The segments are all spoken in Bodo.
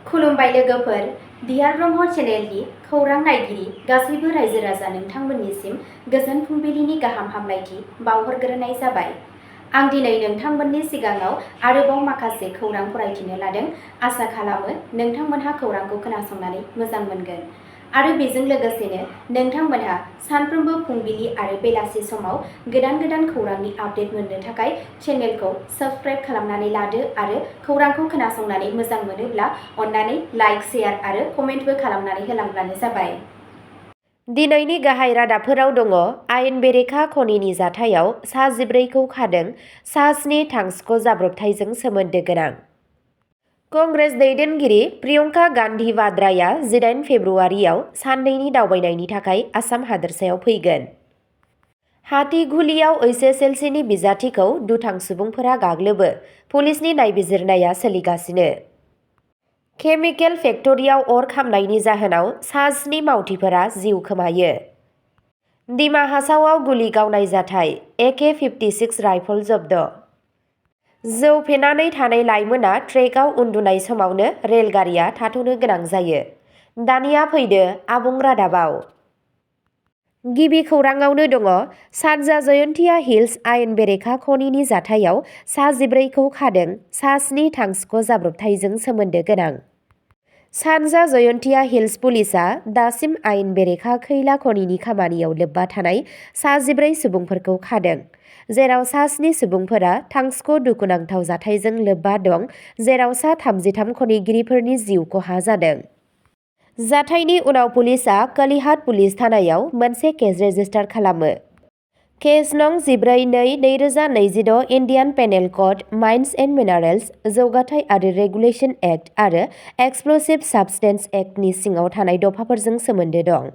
खुलुमबाय लोगोफोर, बिहार ब्रह्म चेनेलनि खौरां नायगिरि गासैबो रायजो राजा नोंथांमोननिसिम गोजोन फुंबिलिनि गाहाम हामलायथि बावहरग्रोनाय जाबाय। आं दिनै नोंथांमोननि सिगाङाव आरोबाव माखासे खौरां फरायथिनो लादों। आसा खालामो नोंथांमोनहा खौरांखौ खोनासंनानै मोजां मोनगोन आरो बेजों लोगोसेनो नोंथांमोनहा सानफ्रोमबो फुंबिलि आरो बेलासि समाव गोदान खौरांनि आपडेट मोननो थाखाय चेनेलखौ साबस्क्राइब खालामनानै लादो आरो खौरांखौ खोनासंनानै मोजां मोनोब्ला अन्नानै लाइक, शेयार आरो कमेन्टबो खालामनानै होलांब्लानो जाबाय। दिनैनि गाहाय रादाबफोराव दङ। आयेन बेरेखा खनिनि जाथायाव सा 14खौ खादों, सा 7 थांखिख' जाब्रबथायजों सोमोन्दो गोनां। कंग्रेस दैदेनगिरि प्रियंका गान्धी वाड्राया 18 फेब्रुआरियाव साननैनि दावबायनायनि थाखाय आसाम हादोरसायाव फैगोन। हातिगुलियाव HSLCनि बिजाथिखौ दुथां सुबुंफोरा गाग्लोबो, पुलिसनि नायबिजिरनाया सोलिगासिनो। केमिकेल फेक्टरियाव अर खामनायनि जाहोनाव सा 7 मावथिफोरा जिउ खोमायो। दिमा हासावआव गुलि गावनाय जाथाय, AK-56 राइफल जब्द। जौ फेनानै थानाय लाइमोना ट्रेकआव उन्दुनाय समावनो रेलगारिया थाथ'नो गोनां जायो। दानिया फैदो आबुं रादाबाव। गिबि खौराङावनो दङ। सानजा जयन्तिया हिल्स आयेन बेरेखा खनिनि जाथायाव सा 14खौ खादों, सा 7 थांखिख' जाब्रबथायजों सोमोन्दो गोनां। सानजा जयन्तिया हिल्स पुलिसआ दासिम आयेन बेरेखा खैला खनिनि खामानियाव लोब्बा थानाय सा 14 सुबुंफोरखौ खादों, जेराव सा 7 सुबुंफोरा थांखिख' दुखुनांथाव जाथायजों लोब्बा दं, जेराव सा 33 खनिगिरिफोरनि जिउ खहा जादों। जाथायनि उनाव पुलिसआ कलिहाट पुलिस थानायाव मोनसे केस रेजिस्टार खालामो। Case no 14/2/2026 Indian penal code, mines and minerals, जौगाथाय आरो रेगुलेशन एक्ट आरो एक्सप्ल'सिभ साबस्टेन्स एक्टनि सिङाव थानाय दफाफोरजों सोमोन्दो दं।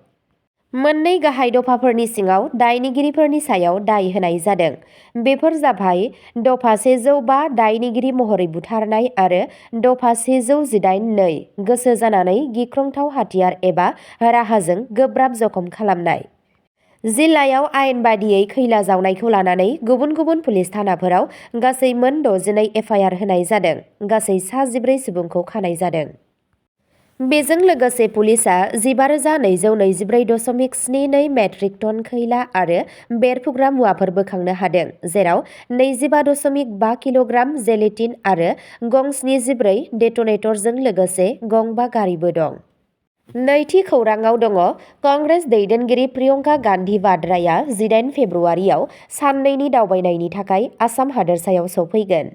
मोननै गाहाय दफाफोरनि सिङाव दायनिगिरिफोरनि सायाव दाय होनाय जादों। बेफोर जाबाय दफा 105 दायनिगिरि महरै बुथारनाय आरो दफा 118(2) गोसो जानानै गिख्रंथाव हाथियार एबा राहाजों गोब्राब जखम खालामनाय। जिल्लायाव आयेन बादियै खैला जावनायखौ लानानै गुबुन गुबुन पुलिस थानाफोराव गासै मोन 62 एफआइआर होनाय जादों। गासै सा 14 सुबुंखौ खानाय जादों। बेजों लोगोसे पुलिसआ 15,224.72 मेट्रिक टन खैला आरो बेरफ्रुग्रा मुवाफोर बोखांनो हादों, जेराव 25.5 किल'ग्राम जेलेटिन आरो गं 74 डेट'नेटरजों लोगोसे गं 5 गारिबो दं। नैथि खौराङाव दङ। कंग्रेस दैदेनगिरि प्रियंका गान्धी वाड्राया 18 फेब्रुआरियाव साननैनि दावबायनायनि थाखाय आसाम हादोरसायाव सौफैगोन।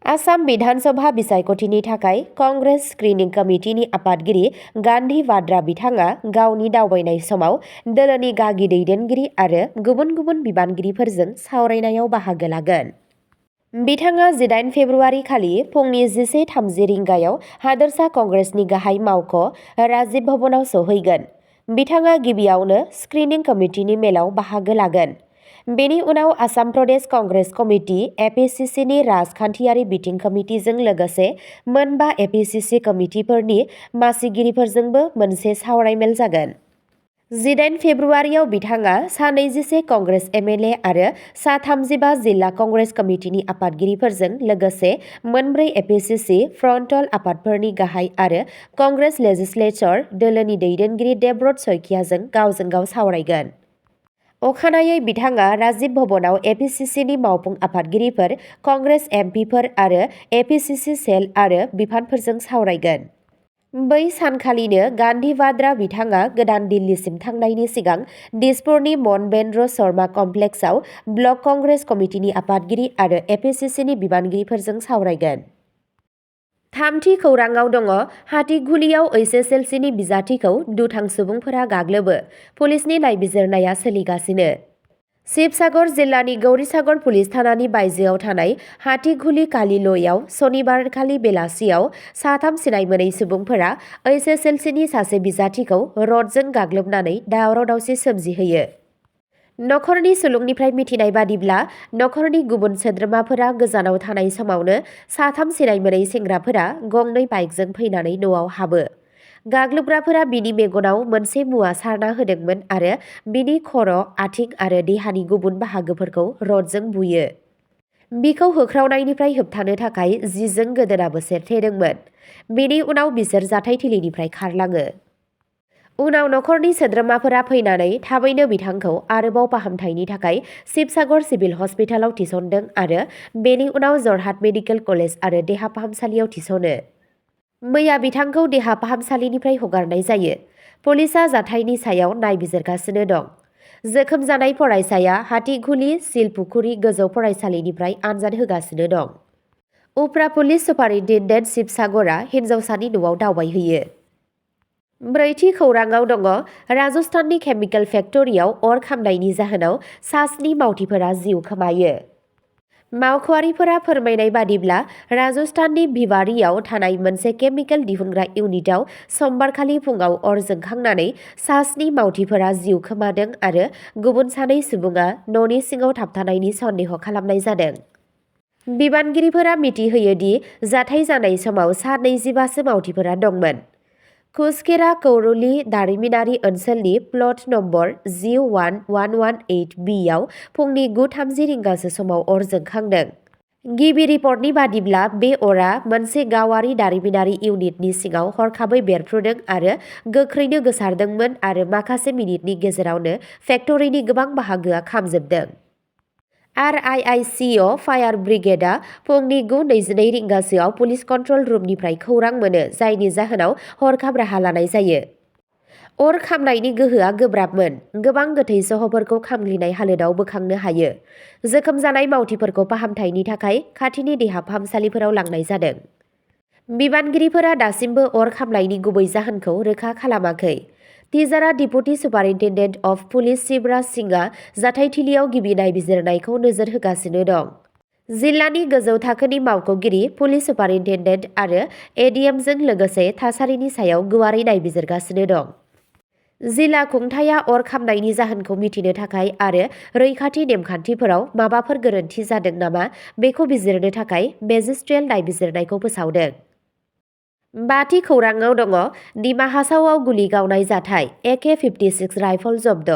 आसाम बिधान सभा बिसायख'थिनि थाखाय कंग्रेस स्क्रिनिं कमिटिनि आफादगिरि गान्धी वाड्रा बिथाङा गावनि दावबायनाय समाव दोलोनि गागि दैदेनगिरि आरो गुबुन गुबुन बिबानगिरिफोरजों सावरायनायाव बाहागो लागोन। बिथाङा 18 फेब्रुआरि खालि फुंनि 11:30 रिंगायाव हादोरसा कंग्रेसनि गाहाय मावख' राजीव भवनाव सौहैगोन। बिथाङा गिबियावनो स्क्रिनिं कमिटिनि मेलाव बाहागो लागोन। बेनि उनाव आसाम प्रदेश कंग्रेस कमिटि (APCC)नि राजखान्थियारि बिथिं कमिटिजों लोगोसे मोन 5 APCC कमिटिफोरनि मासिगिरिफोरजोंबो मोनसे सावरायमेल जागोन। 18 फेब्रुआरियाव बिथाङा सा 21 कंग्रेस MLA आरो सा 35 जिल्ला कंग्रेस कमिटिनि आफादगिरिफोरजों लोगोसे मोन 4 APCC फ्रन्टल आफादफोरनि गाहाय आरो कंग्रेस लेजिस्लेचर दोलोनि दैदेनगिरि देबब्रत सैकियाजों गावजों गाव सावरायगोन। अखानायै बिथाङा राजीव भवनाव APCCनि मावफुं आफादगिरिफोर, कंग्रेस MPफोर आरो APCC सेल आरो बिफानफोरजों सावरायगोन। बै सानखालिनो गान्धी वाड्रा बिथाङा गोदान दिल्लीसिम थांनायनि सिगां दिसपुरनि मनबेन्द्र शर्मा कमप्लेक्सआव ब्लक कंग्रेस कमिटिनि आफादगिरि आरो APCCनि बिबानगिरिफोरजों सावरायगोन। थामथि खौराङाव दङ। हातिगुलियाव HSLCनि बिजाथिखौ दुथां सुबुंफोरा गाग्लोबो, पुलिसनि नायबिजिरनाया सोलिगासिनो। शिबसागर जिल्लानि गौरीसागर पुलिस थानानि बायजोआव थानाय हातिगुलि कालिल'याव सनिबारखालि बेलासियाव साथाम सिनाय मोनै सुबुंफोरा HSLCनि सासे बिजाथिखौ रडजों गाग्लोबनानै दावराव-दावसि सोमजिहोयो। नखरनि सुलुंनिफ्राय मिथिनाय बादिब्ला, नखरनि गुबुन सोद्रोमाफोरा गोजानाव थानाय समावनो साथाम सिनाय मोनै सेंग्राफोरा गंनै बाइकजों फैनानै न'आव हाबो। गाग्लोबग्राफोरा बिनि मेगनाव मोनसे मुवा सारना होदोंमोन आरो बिनि खर', आथिं आरो देहानि गुबुन बाहागोफोरखौ रडजों बुयो। बिखौ होख्रावनायनिफ्राय होबथानो थाखाय जिजों गोदोनाबो सेरथेदोंमोन। बेनि उनाव बिसोर जाथायथिलिनिफ्राय खारलाङो। उनाव नखरनि सोद्रोमाफोरा फैनानै थाबैनो बिथांखौ आरोबाव फाहामथायनि थाखाय शिबसागर सिभिल हस्पिटालाव थिसनदों आरो बेनि उनाव जरहाट मेडिकेल कलेज आरो देहा फाहामसालियाव थिसनो। मैया बिथांखौ देहा फाहामसालिनिफ्राय हगारनाय जायो। पुलिसआ जाथायनि सायाव नायबिजिरगासिनो दं। जोखोम जानाय फरायसाया हाथिखुली सिलपुखुरी गोजौ फरायसालिनिफ्राय आनजाद होगासिनो दं। उफ्रा पुलिस सुपारिनटेन्डेन्ट शिबसागरआ हिन्जावसानि न'आव दावबायहैयो। ब्रैथि खौराङाव दङ राजस्थाननि केमिकेल फेक्टरियाव अर खामनायनि जाहोनाव सा 7 मावथिफोरा जिउ खोमायो। मावख'आरिफोरा फोरमायनाय बादिब्ला राजस्थाननि भिवाड़ीआव थानाय मोनसे केमिकेल दिहुनग्रा इउनिटआव समबारखालि फुङाव अर जोंखांनानै सा 7 मावथिफोरा जिउ खोमादों आरो गुबुन 2 सुबुङा न'नि सिङाव थाबथानायनि सन्देह खालामनाय जादों। बिबानगिरिफोरा मिथिहोयो दि जाथाय जानाय समाव सा 25 मावथिफोरा दंमोन। कुसकेरा कौरली दारिमिनारि ओनसोलनि प्लट नम्बर G1118B आव फुंनि 9:30 रिंगासो समाव अर जोंखांदों। गिबि रिपर्टनि बादिब्ला बे अरा मोनसे गावारि दारिमिनारि इउनिटनि सिङाव हरखाबै बेरफ्रुदों आरो गोख्रैनो गोसारदोंमोन आरो माखासे मिनिटनि गेजेरावनो फेक्टरिनि गोबां बाहागोआ खामजोबदों। RIICO फायार ब्रिगेडआ फुंनि 9:22 रिंगासोआव पुलिस कन्ट्रल रुमनिफ्राय खौरां मोनो, जायनि जाहोनाव हरखाब राहा लानाय जायो। अर खामनायनि गोहोआ गोब्राबमोन। गोबां गोथै सहफोरखौ खामग्लिनाय हालोदाव बोखांनो हायो। जोखोम जानाय मावथिफोरखौ फाहामथायनि थाखाय खाथिनि देहा फाहामसालिफोराव लांनाय जादों। बिबानगिरिफोरा दासिमबो अर खामनायनि गुबै जाहोनखौ रोखा खालामाखै। Tijara deputy superintendent of police Shivraj सिंहआ जाथायथिलियाव गिबि नायबिजिरनायखौ नोजोर होगासिनो दं। जिल्लानि गोजौ थाखोनि मावख'गिरि, पुलिस सुपारिनटेन्डेन्ट आरो एडिएमजों लोगोसे थासारिनि सायाव गुवारै नायबिजिरगासिनो दं। जिल्ला खुंथायआ अर खामनायनि जाहोनखौ मिथिनो थाखाय आरो रैखाथि नेमखान्थिफोराव माबाफोर गोरोन्थि जादों नामा बेखौ बिजिरनो थाखाय मेजिस्ट्रियेल नायबिजिरनायखौ फोसावदों। बाथि खौराङाव दङ डिमा हासावआव गुलि गावनाय जाथाय, AK-56 राइफल जब्द।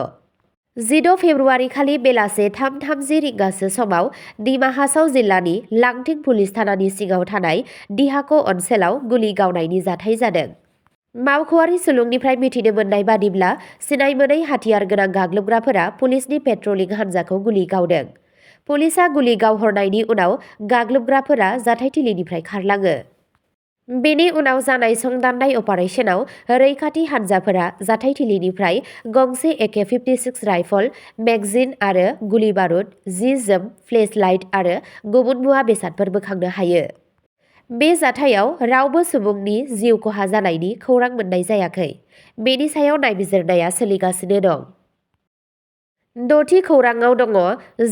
16 फेब्रुवारि खालि बेलासे 3:30 रिंगासो समाव डिमा हासाव जिल्लानि लांटिं पुलिस थानानि सिङाव थानाय डिहाक' ओनसोलाव गुलि गावनायनि जाथाय जादों। मावख'आरि सुलुंनिफ्राय मिथिनो मोननाय बादिब्ला सिनाय मोनै हाथियार गोनां गाग्लोबग्राफोरा पुलिसनि पेट्रलिं हान्जाखौ गुलि गावदों। पुलिसआ गुलि गावहरनायनि उनाव गाग्लोबग्राफोरा जाथायथिलिनिफ्राय खारलाङो। बेनि उनाव जानाय संदाननाय अपारेशनाव रैखाथि हान्जाफोरा जाथायथिलिनिफ्राय गंसे AK-56 राइफल, मेगजिन आरो गुलि बारुद, जि-जोम, फ्लेशलाइट आरो गुबुन मुवा बेसादफोर बोखांनो हायो। बे जाथायाव रावबो सुबुंनि जिउ खहा जानायनि खौरां मोननाय जायाखै। बेनि सायाव नायबिजिरनाया सोलिगासिनो दं। 6थि खौराङाव दङ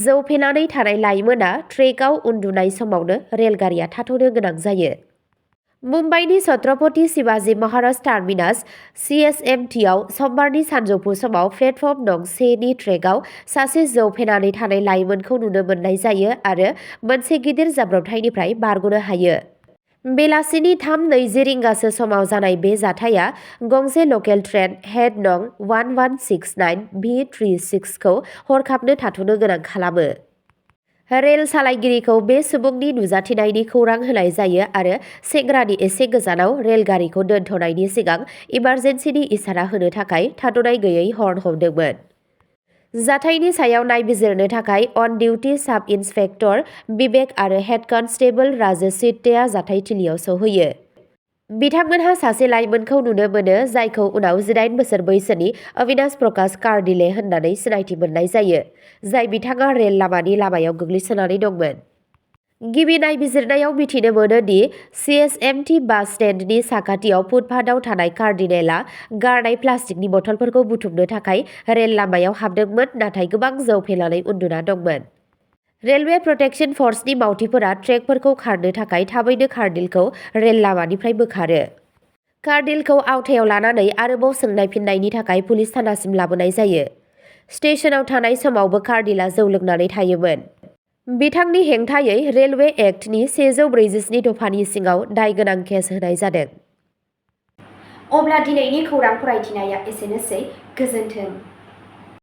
जौ फेनानै थानाय लाइमोना ट्रेकआव उन्दुनाय समावनो रेलगारिया थाथ'नो गोनां जायो। मुम्बाइनि छत्रपति शिवाजी महाराज टार्मिनास CSMTआव समबारनि सानजौफु समाव प्लेटफर्म नं 1 नि ट्रेकआव सासे जौ फेनानै थानाय लाइमोनखौ नुनो मोननाय जायो आरो मोनसे गिदिर जाब्रबथायनिफ्राय बारग'नो हायो। बेलासिनि 3:20 रिंगासो समाव जानाय बे जाथाया गंसे लकेल ट्रेन हेड नं 1169 V36 खौ हरखाबनो थाथ'नो गोनां खालामो। रेल सालायगिरिखौ बे सुबुंनि नुजाथिनायनि खौरां होनाय जायो आरो सेंग्रानि एसे गोजानाव रेलगारिखौ दोनथ'नायनि सिगां इमारजेन्सिनि इसारा होनो थाखाय थाद'नाय गैयै हर्न हमदोंमोन। जाथायनि सायाव नायबिजिरनो थाखाय अन डिउटि साब इन्सपेक्टर बिबेक आरो हेड कनस्टेबल राजेश चित्तेआ जाथायथिलियाव सौहैयो। बिथांमोनहा सासे लाइमोनखौ नुनो मोनो जायखौ उनाव 18 बोसोर बैसोनि अविनाश प्रकाश कार्डिले होननानै सिनायथि मोननाय जायो, जाय बिथाङा रेल लामानि लामायाव गोग्लैसोनानै दंमोन। गिबि नायबिजिरनायाव मिथिनो मोनो दि CSMT बास स्टेन्डनि साखाथियाव फुटपाथआव थानाय कार्डिनेलआ गारनाय प्लास्टिकनि बथलफोरखौ बुथुमनो थाखाय रेल लामायाव हाबदोंमोन, नाथाय गोबां जौ फेनानै उन्दुना दंमोन। रेलवे प्रटेक्शन फर्सनि मावथिफोरा ट्रेकफोरखौ खारनो थाखाय थाबैनो कार्डिलखौ रेल लामानिफ्राय बोखारो। कार्डिलखौ आवथायाव लानानै आरोबाव सोंनाय फिननायनि थाखाय पुलिस थानासिम लाबोनाय जायो। स्टेशनाव थानाय समावबो कार्डिलआ जौ लोंनानै थायोमोन। बिथांनि हेंथायै रेलवे एक्टनि 147 दफानि सिङाव दाय गोनां केस होनाय जादों। अब्ला दिनैनि खौरां फरायथिनाया एसेनोसै। गोजोन्थों।